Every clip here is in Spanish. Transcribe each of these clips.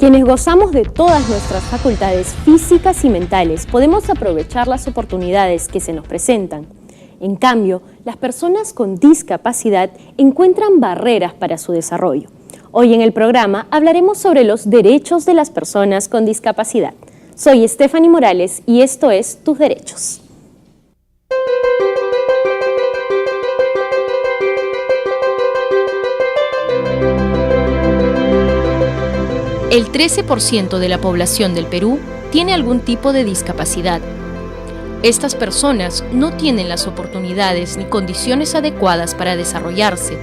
Quienes gozamos de todas nuestras facultades físicas y mentales podemos aprovechar las oportunidades que se nos presentan. En cambio, las personas con discapacidad encuentran barreras para su desarrollo. Hoy en el programa hablaremos sobre los derechos de las personas con discapacidad. Soy Stephanie Morales y esto es Tus Derechos. El 13% de la población del Perú tiene algún tipo de discapacidad. Estas personas no tienen las oportunidades ni condiciones adecuadas para desarrollarse,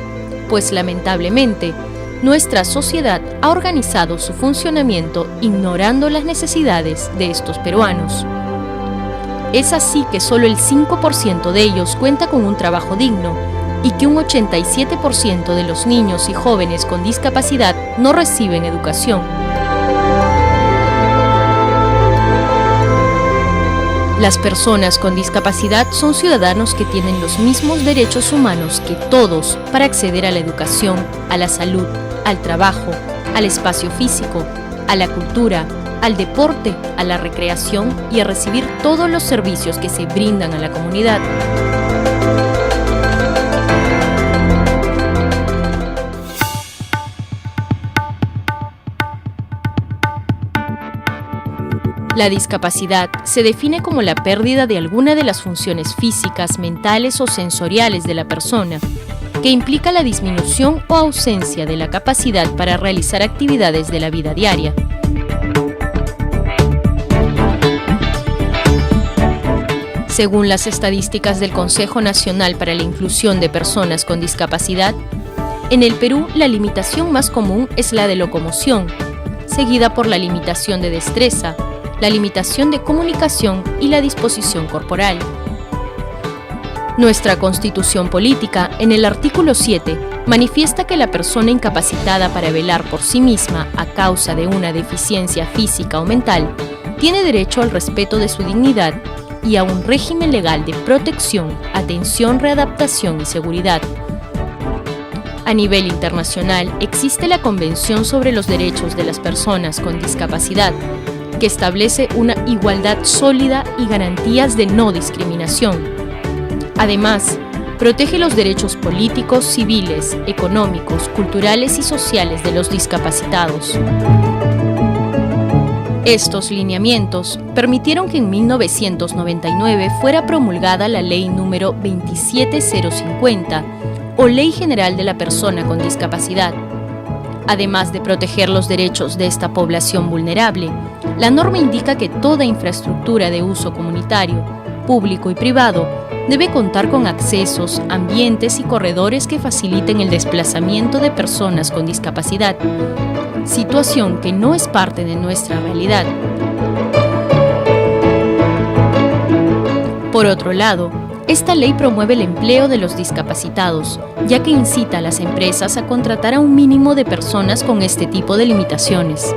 pues lamentablemente nuestra sociedad ha organizado su funcionamiento ignorando las necesidades de estos peruanos. Es así que solo el 5% de ellos cuenta con un trabajo digno y que un 87% de los niños y jóvenes con discapacidad no reciben educación. Las personas con discapacidad son ciudadanos que tienen los mismos derechos humanos que todos para acceder a la educación, a la salud, al trabajo, al espacio físico, a la cultura, al deporte, a la recreación y a recibir todos los servicios que se brindan a la comunidad. La discapacidad se define como la pérdida de alguna de las funciones físicas, mentales o sensoriales de la persona, que implica la disminución o ausencia de la capacidad para realizar actividades de la vida diaria. Según las estadísticas del Consejo Nacional para la Inclusión de Personas con Discapacidad, en el Perú la limitación más común es la de locomoción, seguida por la limitación de destreza, la limitación de comunicación y la disposición corporal. Nuestra Constitución Política, en el artículo 7, manifiesta que la persona incapacitada para velar por sí misma a causa de una deficiencia física o mental tiene derecho al respeto de su dignidad y a un régimen legal de protección, atención, readaptación y seguridad. A nivel internacional, existe la Convención sobre los Derechos de las Personas con Discapacidad, que establece una igualdad sólida y garantías de no discriminación. Además, protege los derechos políticos, civiles, económicos, culturales y sociales de los discapacitados. Estos lineamientos permitieron que en 1999 fuera promulgada la Ley número 27050, o Ley General de la Persona con Discapacidad. Además de proteger los derechos de esta población vulnerable, la norma indica que toda infraestructura de uso comunitario, público y privado debe contar con accesos, ambientes y corredores que faciliten el desplazamiento de personas con discapacidad, situación que no es parte de nuestra realidad. Por otro lado, esta ley promueve el empleo de los discapacitados, ya que incita a las empresas a contratar a un mínimo de personas con este tipo de limitaciones.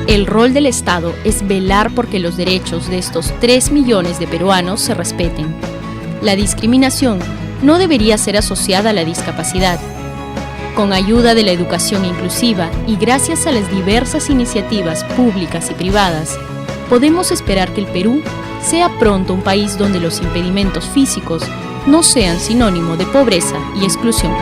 El rol del Estado es velar porque los derechos de estos 3 millones de peruanos se respeten. La discriminación no debería ser asociada a la discapacidad. Con ayuda de la educación inclusiva y gracias a las diversas iniciativas públicas y privadas, podemos esperar que el Perú sea pronto un país donde los impedimentos físicos no sean sinónimo de pobreza y exclusión.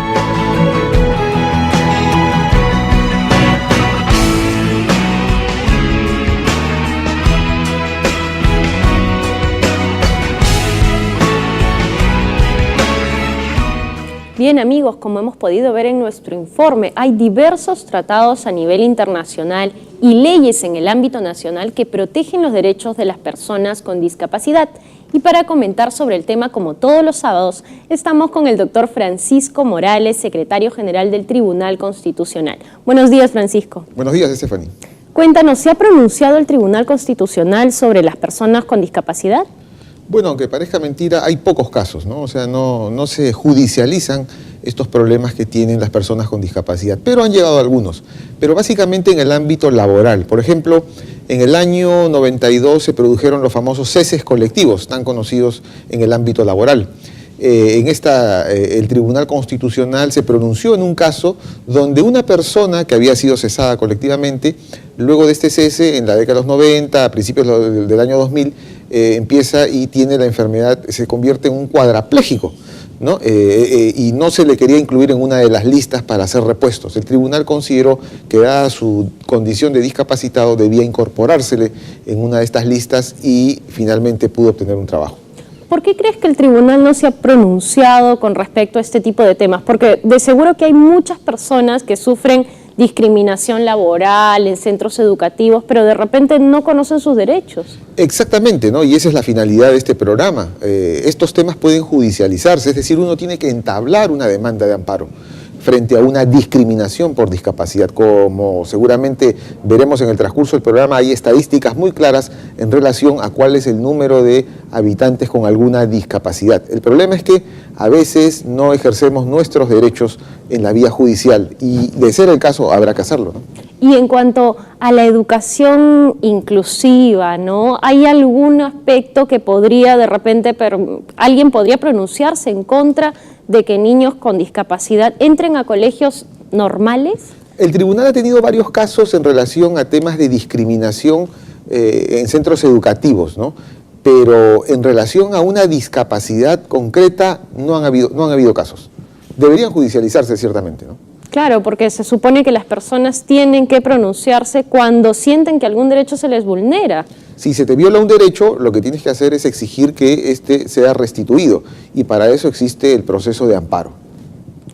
Bien amigos, como hemos podido ver en nuestro informe, hay diversos tratados a nivel internacional y leyes en el ámbito nacional que protegen los derechos de las personas con discapacidad. Y para comentar sobre el tema, como todos los sábados, estamos con el doctor Francisco Morales, secretario general del Tribunal Constitucional. Buenos días, Francisco. Buenos días, Stephanie. Cuéntanos, ¿se ha pronunciado el Tribunal Constitucional sobre las personas con discapacidad? Bueno, aunque parezca mentira, hay pocos casos, ¿no? O sea, no se judicializan estos problemas que tienen las personas con discapacidad, pero han llegado algunos. Pero básicamente en el ámbito laboral. Por ejemplo, en el año 92 se produjeron los famosos ceses colectivos, tan conocidos en el ámbito laboral. el Tribunal Constitucional se pronunció en un caso donde una persona que había sido cesada colectivamente, luego de este cese, en la década de los 90, a principios del año 2000, empieza y tiene la enfermedad, se convierte en un cuadrapléjico, ¿no? Y no se le quería incluir en una de las listas para hacer repuestos. El tribunal consideró que dada su condición de discapacitado debía incorporársele en una de estas listas y finalmente pudo obtener un trabajo. ¿Por qué crees que el tribunal no se ha pronunciado con respecto a este tipo de temas? Porque de seguro que hay muchas personas que sufren discriminación laboral en centros educativos, pero de repente no conocen sus derechos. Exactamente, ¿no? Y esa es la finalidad de este programa. Estos temas pueden judicializarse, es decir, uno tiene que entablar una demanda de amparo frente a una discriminación por discapacidad. Como seguramente veremos en el transcurso del programa, hay estadísticas muy claras en relación a cuál es el número de habitantes con alguna discapacidad. El problema es que a veces no ejercemos nuestros derechos en la vía judicial y, de ser el caso, habrá que hacerlo, ¿no? Y en cuanto a la educación inclusiva, ¿no? ¿Hay algún aspecto que podría de repente, alguien podría pronunciarse en contra de que niños con discapacidad entren a colegios normales? El tribunal ha tenido varios casos en relación a temas de discriminación en centros educativos, ¿no? Pero en relación a una discapacidad concreta no han habido casos. Deberían judicializarse ciertamente, ¿no? Claro, porque se supone que las personas tienen que pronunciarse cuando sienten que algún derecho se les vulnera. Si se te viola un derecho, lo que tienes que hacer es exigir que éste sea restituido, y para eso existe el proceso de amparo.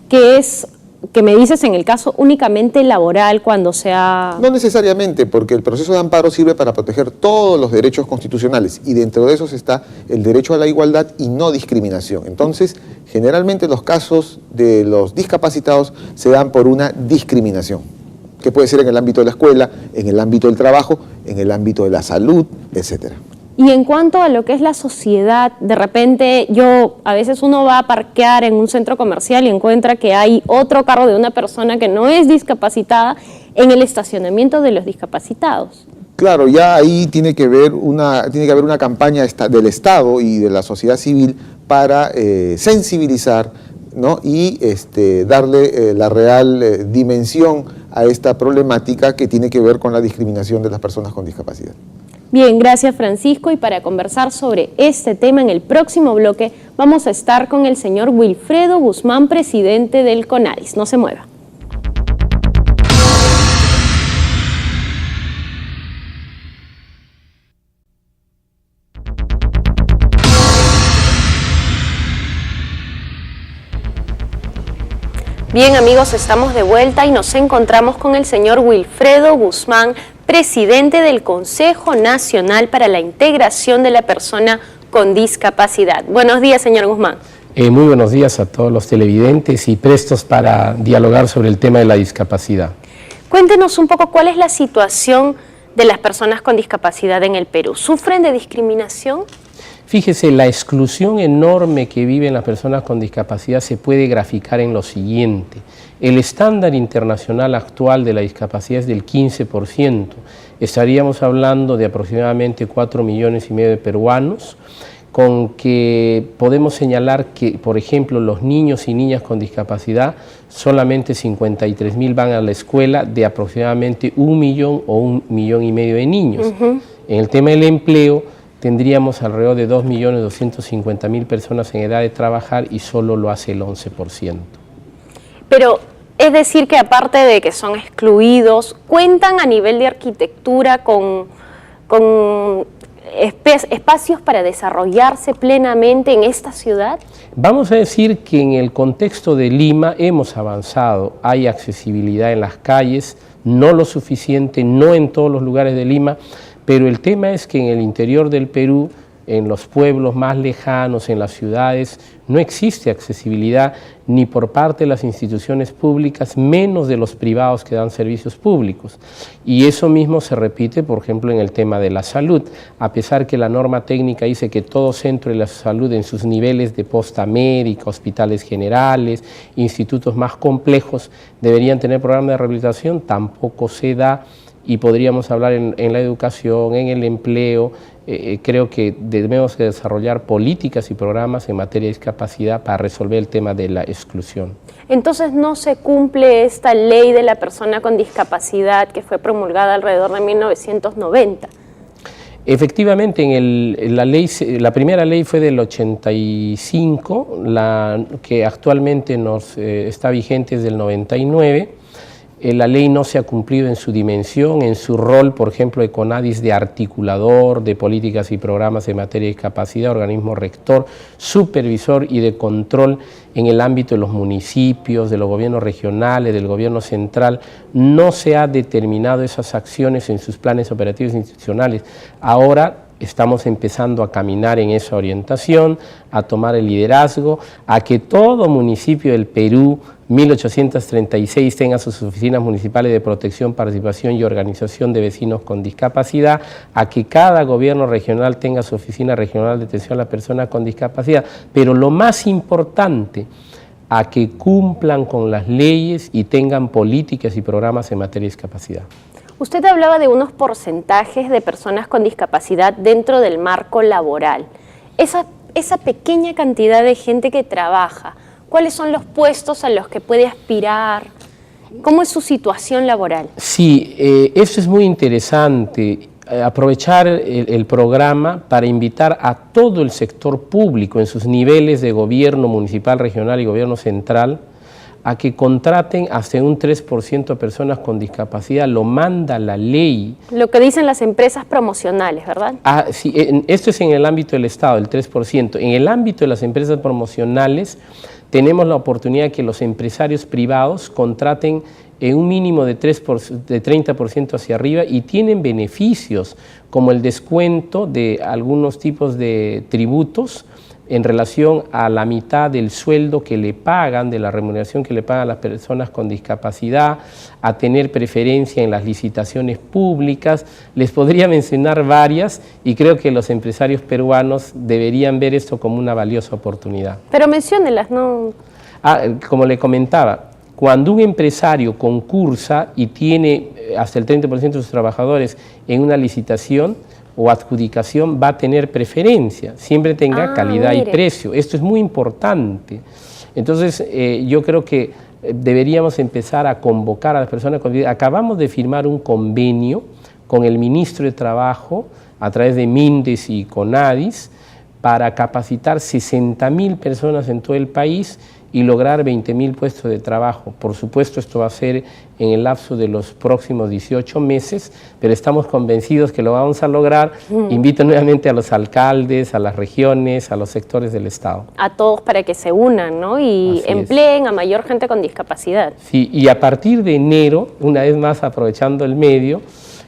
¿Qué es, que me dices, en el caso únicamente laboral cuando sea...? No necesariamente, porque el proceso de amparo sirve para proteger todos los derechos constitucionales, y dentro de esos está el derecho a la igualdad y no discriminación. Entonces, generalmente los casos de los discapacitados se dan por una discriminación, que puede ser en el ámbito de la escuela, en el ámbito del trabajo, en el ámbito de la salud, etcétera. Y en cuanto a lo que es la sociedad, de repente a veces uno va a parquear en un centro comercial y encuentra que hay otro carro de una persona que no es discapacitada en el estacionamiento de los discapacitados. Claro, ya ahí tiene que haber una campaña del Estado y de la sociedad civil para sensibilizar, ¿no? Y darle la real dimensión a esta problemática que tiene que ver con la discriminación de las personas con discapacidad. Bien, gracias Francisco, y para conversar sobre este tema en el próximo bloque vamos a estar con el señor Wilfredo Guzmán, presidente del CONADIS. No se mueva. Bien amigos, estamos de vuelta y nos encontramos con el señor Wilfredo Guzmán, presidente del Consejo Nacional para la Integración de la Persona con Discapacidad. Buenos días, señor Guzmán. Muy buenos días a todos los televidentes y prestos para dialogar sobre el tema de la discapacidad. Cuéntenos un poco cuál es la situación de las personas con discapacidad en el Perú. ¿Sufren de discriminación? Fíjese, la exclusión enorme que viven las personas con discapacidad se puede graficar en lo siguiente. El estándar internacional actual de la discapacidad es del 15%. Estaríamos hablando de aproximadamente 4,5 millones de peruanos, con que podemos señalar que, por ejemplo, los niños y niñas con discapacidad, solamente 53,000 van a la escuela de aproximadamente 1 millón o 1,5 millones de niños. En el tema del empleo, tendríamos alrededor de 2,250,000 personas en edad de trabajar y solo lo hace el 11%. Pero es decir que aparte de que son excluidos, ¿cuentan a nivel de arquitectura con espacios para desarrollarse plenamente en esta ciudad? Vamos a decir que en el contexto de Lima hemos avanzado, hay accesibilidad en las calles, no lo suficiente, no en todos los lugares de Lima, pero el tema es que en el interior del Perú, en los pueblos más lejanos, en las ciudades, no existe accesibilidad ni por parte de las instituciones públicas, menos de los privados que dan servicios públicos. Y eso mismo se repite, por ejemplo, en el tema de la salud. A pesar que la norma técnica dice que todo centro de la salud en sus niveles de posta médica, hospitales generales, institutos más complejos, deberían tener programas de rehabilitación, tampoco se da. y podríamos hablar en la educación, en el empleo. Creo que debemos desarrollar políticas y programas en materia de discapacidad para resolver el tema de la exclusión. Entonces, ¿no se cumple esta ley de la persona con discapacidad que fue promulgada alrededor de 1990? Efectivamente, la primera ley fue del 85, la que actualmente está vigente es del 99. La ley no se ha cumplido en su dimensión, en su rol, por ejemplo, de CONADIS de articulador de políticas y programas en materia de discapacidad, organismo rector, supervisor y de control en el ámbito de los municipios, de los gobiernos regionales, del gobierno central. No se ha determinado esas acciones en sus planes operativos institucionales. Ahora estamos empezando a caminar en esa orientación, a tomar el liderazgo, a que todo municipio del Perú, 1836, tenga sus oficinas municipales de protección, participación y organización de vecinos con discapacidad, a que cada gobierno regional tenga su oficina regional de atención a la persona con discapacidad, pero lo más importante, a que cumplan con las leyes y tengan políticas y programas en materia de discapacidad. Usted hablaba de unos porcentajes de personas con discapacidad dentro del marco laboral. Esa pequeña cantidad de gente que trabaja, ¿cuáles son los puestos a los que puede aspirar? ¿Cómo es su situación laboral? Sí, eso es muy interesante. Aprovechar el programa para invitar a todo el sector público en sus niveles de gobierno municipal, regional y gobierno central a que contraten hasta un 3% de personas con discapacidad, lo manda la ley. Lo que dicen las empresas promocionales, ¿verdad? Sí, esto es en el ámbito del Estado, el 3%. En el ámbito de las empresas promocionales tenemos la oportunidad de que los empresarios privados contraten en un mínimo de 30% hacia arriba y tienen beneficios como el descuento de algunos tipos de tributos en relación a la mitad del sueldo que le pagan, de la remuneración que le pagan a las personas con discapacidad, a tener preferencia en las licitaciones públicas. Les podría mencionar varias y creo que los empresarios peruanos deberían ver esto como una valiosa oportunidad. Pero menciónelas, ¿no? Como le comentaba, cuando un empresario concursa y tiene hasta el 30% de sus trabajadores en una licitación o adjudicación, va a tener preferencia, siempre tenga calidad y precio. Esto es muy importante. Entonces, yo creo que deberíamos empezar a convocar a las personas con discapacidad. Acabamos de firmar un convenio con el ministro de Trabajo a través de Mindes y CONADIS para capacitar 60.000 personas en todo el país y lograr 20.000 puestos de trabajo. Por supuesto, esto va a ser en el lapso de los próximos 18 meses, pero estamos convencidos que lo vamos a lograr. Invito nuevamente a los alcaldes, a las regiones, a los sectores del Estado. A todos para que se unan, ¿no? Y empleen a mayor gente con discapacidad. Sí, y a partir de enero, una vez más aprovechando el medio,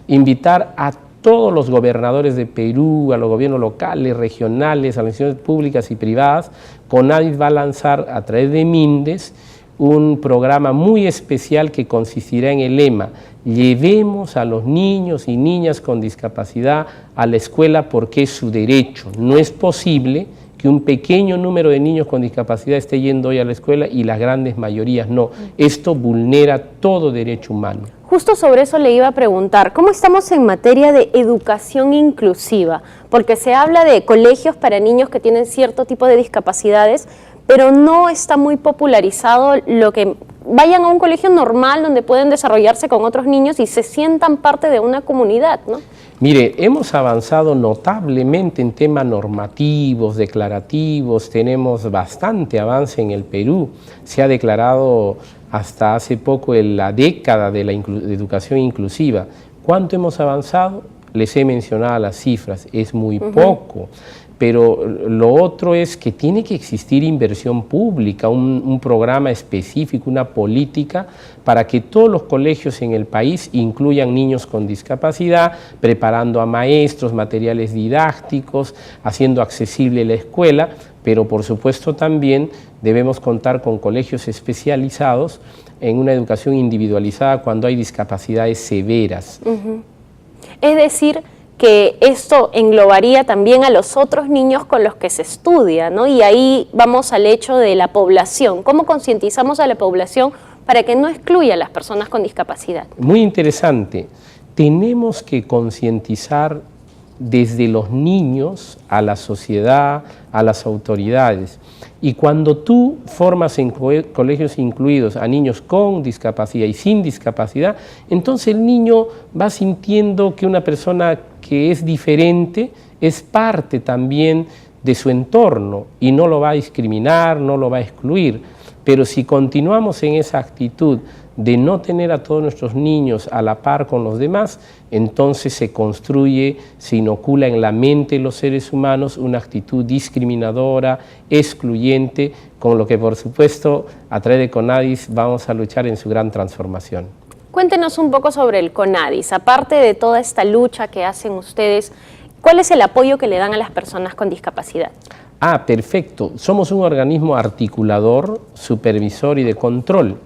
invitar a todos los gobernadores de Perú, a los gobiernos locales, regionales, a las instituciones públicas y privadas. CONADIS va a lanzar a través de Mindes un programa muy especial que consistirá en el lema: llevemos a los niños y niñas con discapacidad a la escuela porque es su derecho. No es posible que un pequeño número de niños con discapacidad esté yendo hoy a la escuela y las grandes mayorías no. Esto vulnera todo derecho humano. Justo sobre eso le iba a preguntar, ¿cómo estamos en materia de educación inclusiva? Porque se habla de colegios para niños que tienen cierto tipo de discapacidades, pero no está muy popularizado lo que vayan a un colegio normal donde pueden desarrollarse con otros niños y se sientan parte de una comunidad, ¿no? Mire, hemos avanzado notablemente en temas normativos, declarativos, tenemos bastante avance en el Perú. Se ha declarado hasta hace poco la década de la educación inclusiva. ¿Cuánto hemos avanzado? Les he mencionado las cifras, es muy poco. Pero lo otro es que tiene que existir inversión pública, un programa específico, una política para que todos los colegios en el país incluyan niños con discapacidad, preparando a maestros, materiales didácticos, haciendo accesible la escuela, pero por supuesto también debemos contar con colegios especializados en una educación individualizada cuando hay discapacidades severas. Es decir, que esto englobaría también a los otros niños con los que se estudia, ¿no? Y ahí vamos al hecho de la población. ¿Cómo concientizamos a la población para que no excluya a las personas con discapacidad? Muy interesante. tenemos que concientizar desde los niños a la sociedad, a las autoridades. Y cuando tú formas en colegios incluidos a niños con discapacidad y sin discapacidad, entonces el niño va sintiendo que una persona que es diferente es parte también de su entorno y no lo va a discriminar, no lo va a excluir. Pero si continuamos en esa actitud de no tener a todos nuestros niños a la par con los demás, entonces se construye, se inocula en la mente de los seres humanos una actitud discriminadora, excluyente, con lo que por supuesto a través de CONADIS vamos a luchar en su gran transformación. Cuéntenos un poco sobre el CONADIS, aparte de toda esta lucha que hacen ustedes, ¿cuál es el apoyo que le dan a las personas con discapacidad? Ah, perfecto. Somos un organismo articulador, supervisor y de control.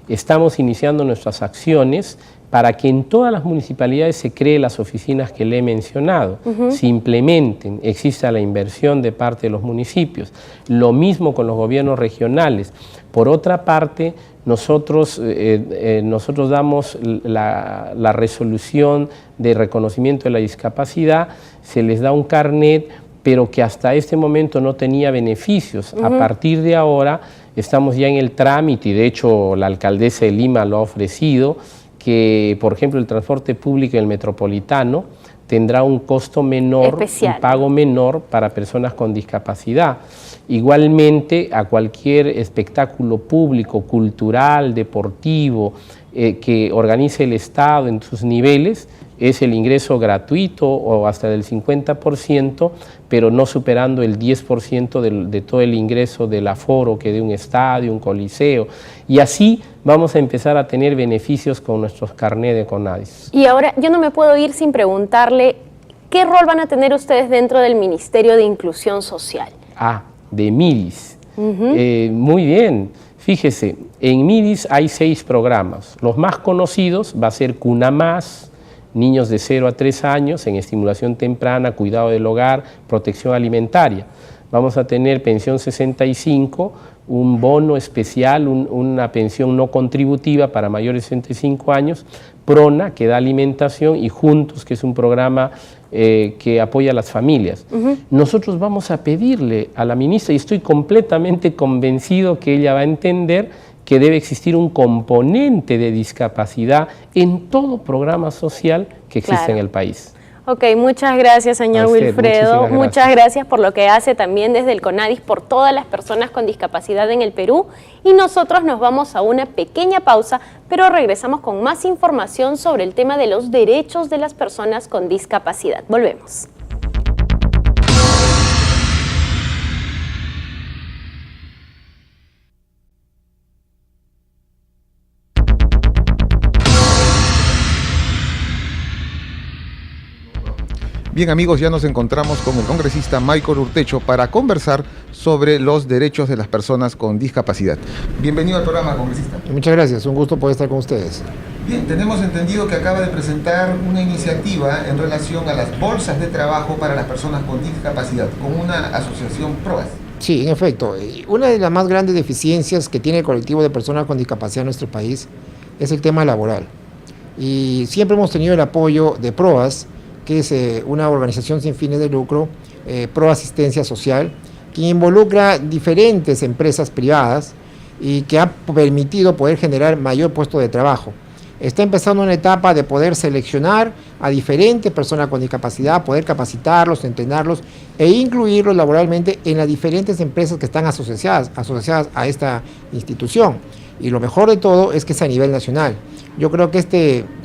Estamos iniciando nuestras acciones para que en todas las municipalidades se creen las oficinas que le he mencionado, se implementen, exista la inversión de parte de los municipios. Lo mismo con los gobiernos regionales. Por otra parte, nosotros damos la resolución de reconocimiento de la discapacidad, se les da un carnet, pero que hasta este momento no tenía beneficios. A partir de ahora estamos ya en el trámite, y de hecho la alcaldesa de Lima lo ha ofrecido, que por ejemplo el transporte público del metropolitano tendrá un costo menor, un pago menor para personas con discapacidad. Igualmente a cualquier espectáculo público, cultural, deportivo, que organice el Estado en sus niveles, es el ingreso gratuito o hasta del 50%, pero no superando el 10% de todo el ingreso del aforo que de un estadio, un coliseo. Y así vamos a empezar a tener beneficios con nuestros carnés de CONADIS. Y ahora yo no me puedo ir sin preguntarle, ¿qué rol van a tener ustedes dentro del Ministerio de Inclusión Social? Ah, de MIDIS. Muy bien. Fíjese, en MIDIS hay 6 programas. Los más conocidos va a ser Cuna Más, niños de 0 a 3 años en estimulación temprana, cuidado del hogar, protección alimentaria. Vamos a tener pensión 65, un bono especial, una pensión no contributiva para mayores de 65 años, PRONA, que da alimentación, y Juntos, que es un programa que apoya a las familias. Nosotros vamos a pedirle a la ministra, y estoy completamente convencido que ella va a entender que debe existir un componente de discapacidad en todo programa social que existe en el país. Ok, muchas gracias, señor Wilfredo. Muchas gracias por lo que hace también desde el CONADIS por todas las personas con discapacidad en el Perú. Y nosotros nos vamos a una pequeña pausa, pero regresamos con más información sobre el tema de los derechos de las personas con discapacidad. Volvemos. Bien amigos, ya nos encontramos con el congresista Michael Urtecho para conversar sobre los derechos de las personas con discapacidad. Bienvenido al programa, congresista. Muchas gracias, un gusto poder estar con ustedes. Bien, tenemos entendido que acaba de presentar una iniciativa en relación a las bolsas de trabajo para las personas con discapacidad, con una asociación PROAS. Sí, en efecto, una de las más grandes deficiencias que tiene el colectivo de personas con discapacidad en nuestro país es el tema laboral. Y siempre hemos tenido el apoyo de PROAS, que es una organización sin fines de lucro, pro asistencia social, que involucra diferentes empresas privadas y que ha permitido poder generar mayor puesto de trabajo. Está empezando una etapa de poder seleccionar a diferentes personas con discapacidad, poder capacitarlos, entrenarlos e incluirlos laboralmente en las diferentes empresas que están asociadas a esta institución. Y lo mejor de todo es que es a nivel nacional. Yo creo que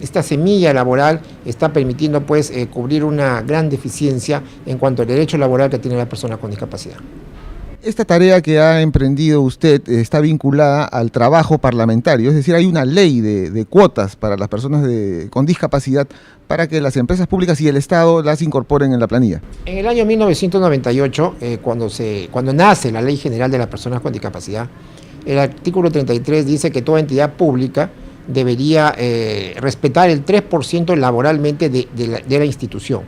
esta semilla laboral está permitiendo pues cubrir una gran deficiencia en cuanto al derecho laboral que tiene la persona con discapacidad. Esta tarea que ha emprendido usted está vinculada al trabajo parlamentario, es decir, hay una ley de cuotas para las personas con discapacidad para que las empresas públicas y el Estado las incorporen en la planilla. En el año 1998, cuando nace la Ley General de las Personas con Discapacidad, el artículo 33 dice que toda entidad pública debería respetar el 3% laboralmente de la institución.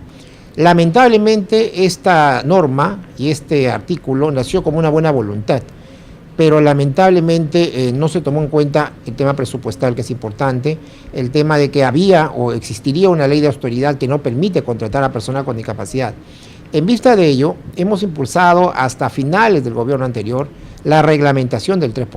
Lamentablemente esta norma y este artículo nació como una buena voluntad, pero lamentablemente no se tomó en cuenta el tema presupuestal, que es importante, el tema de que había o existiría una ley de austeridad que no permite contratar a personas con discapacidad. En vista de ello, hemos impulsado hasta finales del gobierno anterior la reglamentación del 3%.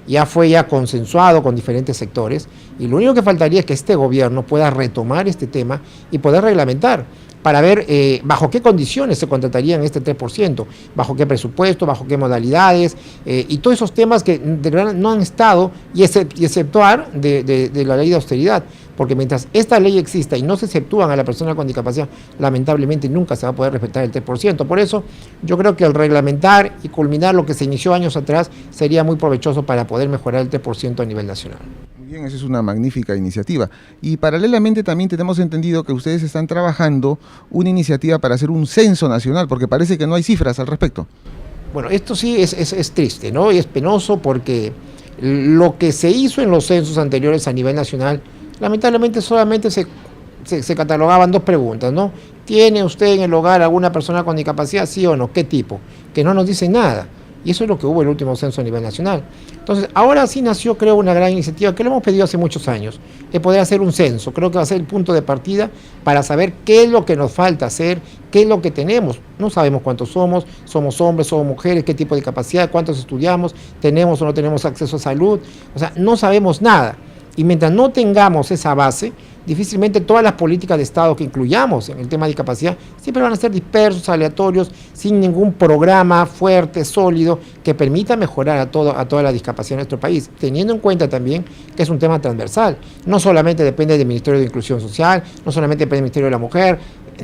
Ya fue consensuado con diferentes sectores y lo único que faltaría es que este gobierno pueda retomar este tema y poder reglamentar para ver bajo qué condiciones se contratarían este 3%, bajo qué presupuesto, bajo qué modalidades, y todos esos temas que de verdad no han estado, y exceptuar de la ley de austeridad, porque mientras esta ley exista y no se exceptúan a la persona con discapacidad, lamentablemente nunca se va a poder respetar el 3%. Por eso yo creo que el reglamentar y culminar lo que se inició años atrás sería muy provechoso para poder mejorar el 3% a nivel nacional. Muy bien, esa es una magnífica iniciativa. Y paralelamente también tenemos entendido que ustedes están trabajando una iniciativa para hacer un censo nacional, porque parece que no hay cifras al respecto. Bueno, esto sí es triste, ¿no? Y es penoso porque lo que se hizo en los censos anteriores a nivel nacional, lamentablemente solamente se catalogaban dos preguntas, ¿no? ¿Tiene usted en el hogar alguna persona con discapacidad, sí o no? ¿Qué tipo? Que no nos dicen nada. Y eso es lo que hubo en el último censo a nivel nacional. Entonces, ahora sí nació, creo, una gran iniciativa que lo hemos pedido hace muchos años, de poder hacer un censo. Creo que va a ser el punto de partida para saber qué es lo que nos falta hacer, qué es lo que tenemos. No sabemos cuántos somos hombres, somos mujeres, qué tipo de discapacidad, cuántos estudiamos, tenemos o no tenemos acceso a salud. O sea, no sabemos nada. Y mientras no tengamos esa base, difícilmente todas las políticas de Estado que incluyamos en el tema de discapacidad siempre van a ser dispersos, aleatorios, sin ningún programa fuerte, sólido, que permita mejorar a toda la discapacidad en nuestro país, teniendo en cuenta también que es un tema transversal. No solamente depende del Ministerio de Inclusión Social, no solamente depende del Ministerio de la Mujer,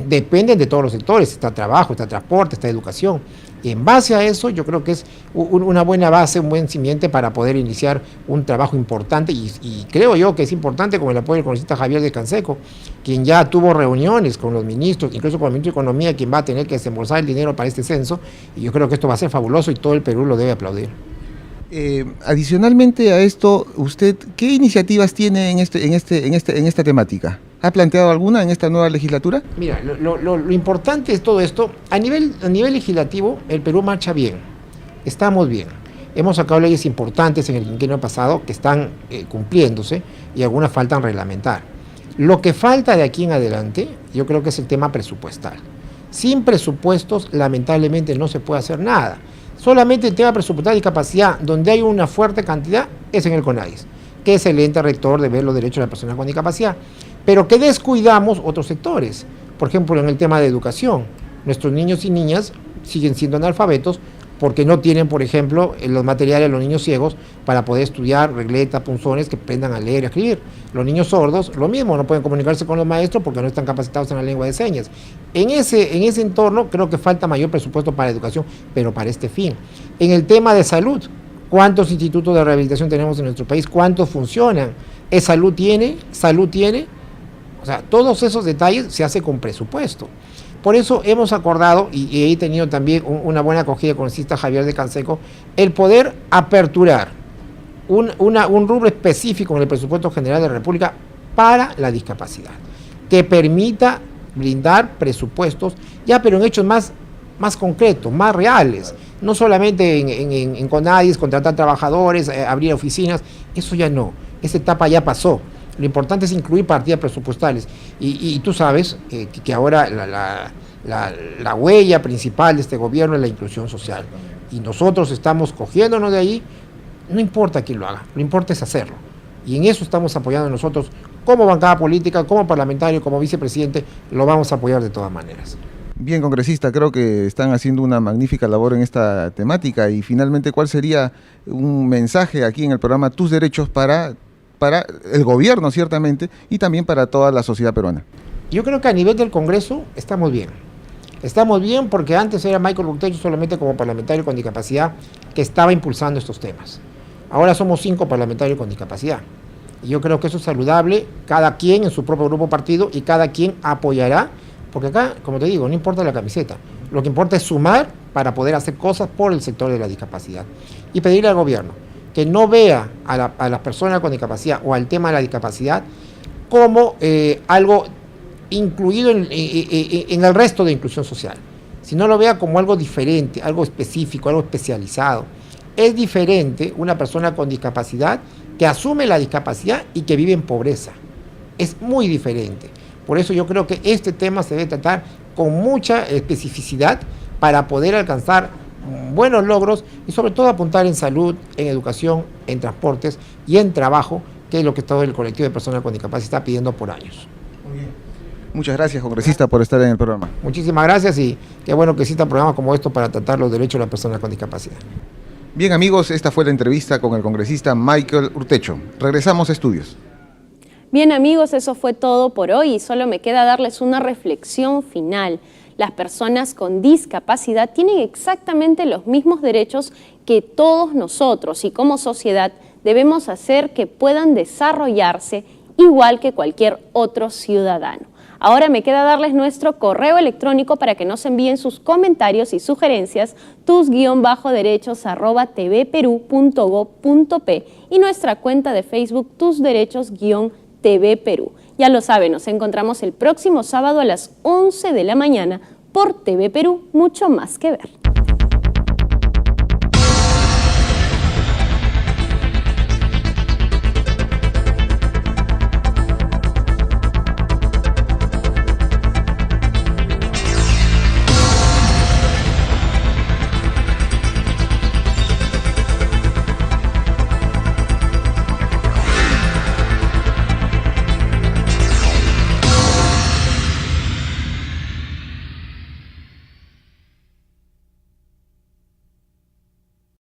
dependen de todos los sectores, está trabajo, está transporte, está educación. Y en base a eso yo creo que es una buena base, un buen simiente para poder iniciar un trabajo importante y creo yo que es importante con el apoyo del congresista Javier de Canseco, quien ya tuvo reuniones con los ministros, incluso con el ministro de Economía, quien va a tener que desembolsar el dinero para este censo, y yo creo que esto va a ser fabuloso y todo el Perú lo debe aplaudir. Adicionalmente a esto, ¿usted qué iniciativas tiene en esta temática? ¿Ha planteado alguna en esta nueva legislatura? Mira, lo importante es todo esto. A nivel legislativo, el Perú marcha bien, estamos bien. Hemos sacado leyes importantes en el quinquenio pasado que están cumpliéndose y algunas faltan reglamentar. Lo que falta de aquí en adelante, yo creo que es el tema presupuestal. Sin presupuestos, lamentablemente, no se puede hacer nada. Solamente el tema presupuestal de discapacidad, donde hay una fuerte cantidad, es en el CONADIS, que es el ente rector de ver los derechos de las personas con discapacidad, pero que descuidamos otros sectores. Por ejemplo, en el tema de educación, nuestros niños y niñas siguen siendo analfabetos porque no tienen, por ejemplo, los materiales de los niños ciegos para poder estudiar regletas, punzones, que aprendan a leer y a escribir. Los niños sordos, lo mismo, no pueden comunicarse con los maestros porque no están capacitados en la lengua de señas. En ese entorno creo que falta mayor presupuesto para educación, pero para este fin. En el tema de salud, ¿cuántos institutos de rehabilitación tenemos en nuestro país? ¿Cuántos funcionan? ¿Salud tiene? ¿Salud tiene? O sea, todos esos detalles se hace con presupuesto. Por eso hemos acordado, y he tenido también una buena acogida con el congresista Javier de Canseco, el poder aperturar un rubro específico en el presupuesto general de la República para la discapacidad, que permita brindar presupuestos, ya pero en hechos más concretos, más reales, no solamente en CONADIS, contratar trabajadores, abrir oficinas, eso ya no, esa etapa ya pasó. Lo importante es incluir partidas presupuestales y tú sabes que ahora la huella principal de este gobierno es la inclusión social y nosotros estamos cogiéndonos de ahí, no importa quién lo haga, lo importa es hacerlo y en eso estamos apoyando nosotros como bancada política, como parlamentario, como vicepresidente, lo vamos a apoyar de todas maneras. Bien, congresista, creo que están haciendo una magnífica labor en esta temática y finalmente, ¿cuál sería un mensaje aquí en el programa Tus Derechos para el gobierno, ciertamente, y también para toda la sociedad peruana? Yo creo que a nivel del Congreso estamos bien. Estamos bien porque antes era Michael Buquecho solamente como parlamentario con discapacidad que estaba impulsando estos temas. Ahora somos 5 parlamentarios con discapacidad. Y yo creo que eso es saludable, cada quien en su propio grupo partido y cada quien apoyará, porque acá, como te digo, no importa la camiseta. Lo que importa es sumar para poder hacer cosas por el sector de la discapacidad. Y pedirle al gobierno que no vea a las personas con discapacidad o al tema de la discapacidad como algo incluido en el resto de inclusión social, sino lo vea como algo diferente, algo específico, algo especializado. es diferente una persona con discapacidad que asume la discapacidad y que vive en pobreza. Es muy diferente. Por eso yo creo que este tema se debe tratar con mucha especificidad para poder alcanzar buenos logros y sobre todo apuntar en salud, en educación, en transportes y en trabajo, que es lo que todo el colectivo de personas con discapacidad está pidiendo por años. Muy bien. Muchas gracias, congresista, por estar en el programa. Muchísimas gracias y qué bueno que existan programas como estos para tratar los derechos de las personas con discapacidad. Bien amigos, esta fue la entrevista con el congresista Michael Urtecho. Regresamos a estudios. Bien amigos, eso fue todo por hoy y solo me queda darles una reflexión final. Las personas con discapacidad tienen exactamente los mismos derechos que todos nosotros y como sociedad debemos hacer que puedan desarrollarse igual que cualquier otro ciudadano. Ahora me queda darles nuestro correo electrónico para que nos envíen sus comentarios y sugerencias tus-derechos@tvperú.gov.p y nuestra cuenta de Facebook tusderechos-TV Perú. Ya lo saben, nos encontramos el próximo sábado a las 11 de la mañana por TV Perú, mucho más que ver.